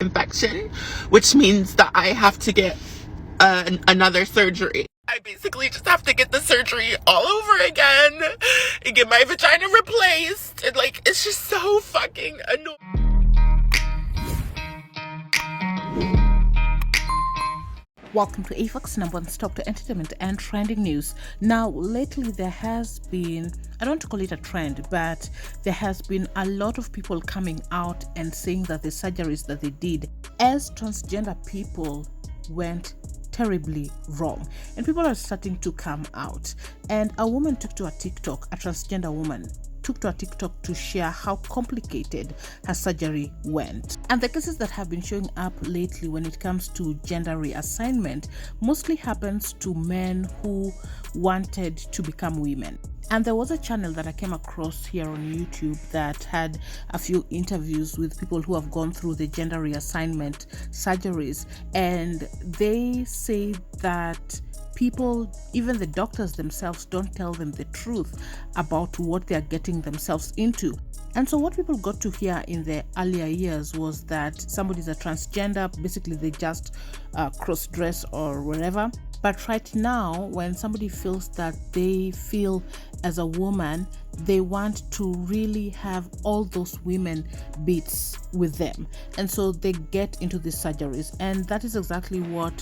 infection, which means that I have to get another surgery. I basically just have to get the surgery all over again and get my vagina replaced. And like, it's just so fucking annoying. Welcome to AFOX, number one stop to entertainment and trending news. Now, lately there has been, I don't want to call it a trend, but there has been a lot of people coming out and saying that the surgeries that they did as transgender people went terribly wrong, and people are starting to come out. And a woman took to a TikTok, a transgender woman took to a TikTok to share how complicated her surgery went. And the cases that have been showing up lately when it comes to gender reassignment mostly happens to men who wanted to become women. And there was a channel that I came across here on YouTube that had a few interviews with people who have gone through the gender reassignment surgeries, and they say that people, even the doctors themselves, don't tell them the truth about what they are getting themselves into. And so what people got to hear in the earlier years was that somebody's a transgender, basically they just cross-dress or whatever. But right now, when somebody feels that they feel as a woman, they want to really have all those women bits with them. And so they get into these surgeries. And that is exactly what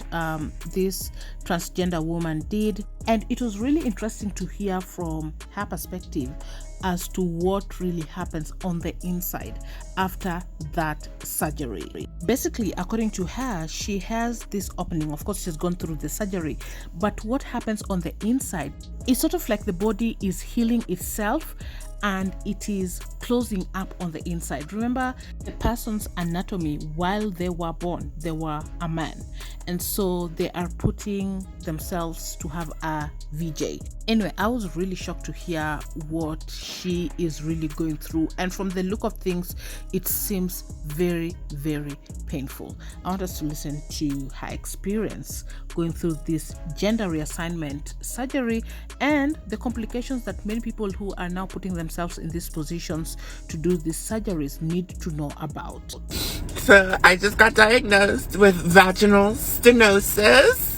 this transgender woman did. And it was really interesting to hear from her perspective as to what really happens on the inside after that surgery. Basically, according to her, she has this opening. Of course, she's gone through the surgery, but what happens on the inside is sort of like the body is healing itself and it is closing up on the inside. Remember, the person's anatomy while they were born, they were a man, and so they are putting themselves to have a VJ. Anyway, I was really shocked to hear what she is really going through, and from the look of things, it seems very, very painful. I want us to listen to her experience going through this gender reassignment surgery and the complications that many people who are now putting themselves in these positions to do these surgeries need to know about. So I just got diagnosed with vaginal stenosis.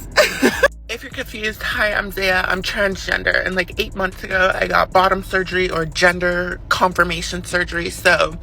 If you're confused, hi, I'm Zaya. I'm transgender, and like 8 months ago I got bottom surgery or gender confirmation surgery. So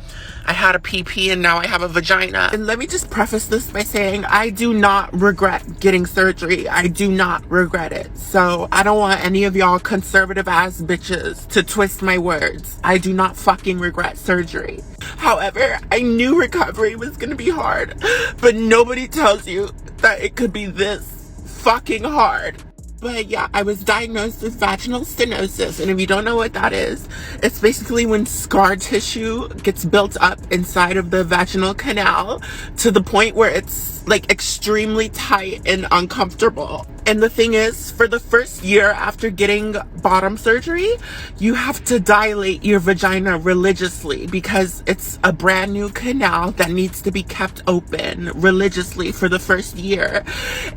I had a PP and now I have a vagina. And let me just preface this by saying I do not regret getting surgery. I do not regret it. So I don't want any of y'all conservative ass bitches to twist my words. I do not fucking regret surgery. However, I knew recovery was gonna be hard, but nobody tells you that it could be this fucking hard. But yeah, I was diagnosed with vaginal stenosis, and if you don't know what that is, it's basically when scar tissue gets built up inside of the vaginal canal to the point where it's like extremely tight and uncomfortable. And the thing is, for the first year after getting bottom surgery, you have to dilate your vagina religiously because it's a brand new canal that needs to be kept open religiously for the first year.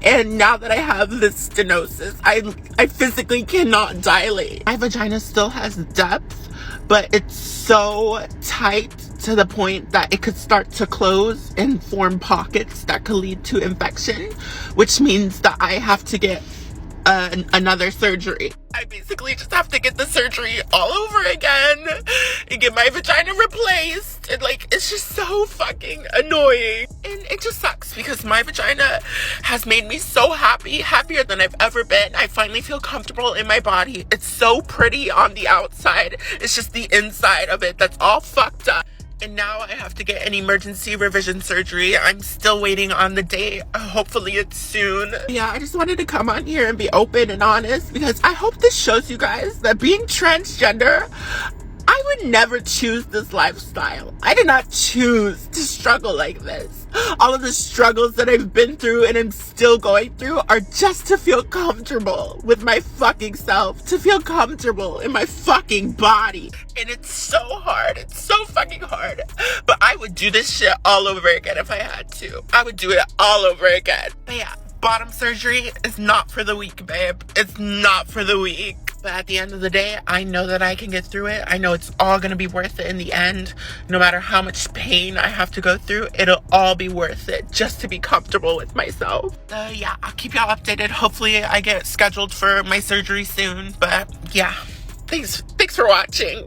And now that I have this stenosis, I physically cannot dilate. My vagina still has depth, but it's so tight to the point that it could start to close and form pockets that could lead to infection, which means that I have to get another surgery. I basically just have to get the surgery all over again and get my vagina replaced, and like, it's just so fucking annoying. And it just sucks because my vagina has made me so happy, happier than I've ever been. I finally feel comfortable in my body. It's so pretty on the outside. It's just the inside of it that's all fucked up. And now I have to get an emergency revision surgery. I'm still waiting on the date. Hopefully it's soon. Yeah, I just wanted to come on here and be open and honest because I hope this shows you guys that being transgender, I would never choose this lifestyle. I did not choose to struggle like this. All of the struggles that I've been through and I'm still going through are just to feel comfortable with my fucking self, to feel comfortable in my fucking body. And it's so hard. It's so fucking hard. But I would do this shit all over again if I had to. I would do it all over again. But yeah, bottom surgery is not for the weak, babe. It's not for the weak. But at the end of the day, I know that I can get through it. I know it's all going to be worth it in the end. No matter how much pain I have to go through, it'll all be worth it just to be comfortable with myself. Yeah, I'll keep y'all updated. Hopefully I get scheduled for my surgery soon. But yeah, thanks for watching.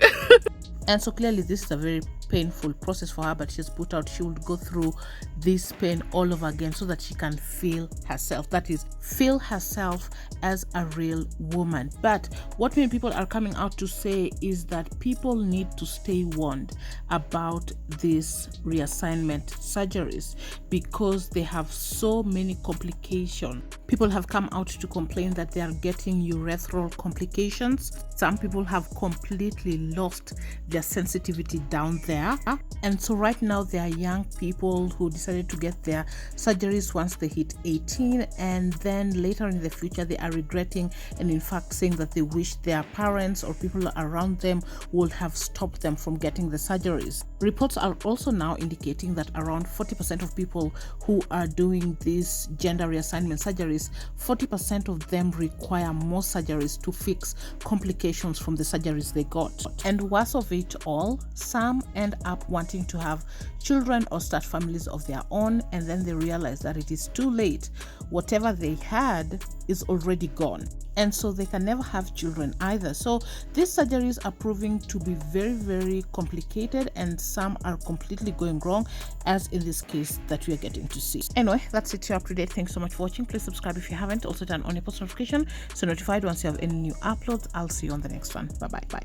And so clearly this is a very painful process for her, but she's put out she would go through this pain all over again so that she can feel herself, that is, feel herself as a real woman. But what many people are coming out to say is that people need to stay warned about these reassignment surgeries because they have so many complications. People have come out to complain that they are getting urethral complications. Some people have completely lost their sensitivity down there. And so right now there are young people who decided to get their surgeries once they hit 18, and then later in the future they are regretting and in fact saying that they wish their parents or people around them would have stopped them from getting the surgeries. Reports are also now indicating that around 40% of people who are doing these gender reassignment surgeries, 40% of them require more surgeries to fix complications from the surgeries they got. And worst of it all, some end up wanting to have children or start families of their own, and then they realize that it is too late. Whatever they had is already gone, and so they can never have children either. So these surgeries are proving to be very, very complicated, and some are completely going wrong, as in this case that we are getting to see. Anyway, that's it. You're up to date. Thanks so much for watching. Please subscribe if you haven't. Also turn on your post notification so notified once you have any new uploads. I'll see you on the next one. Bye.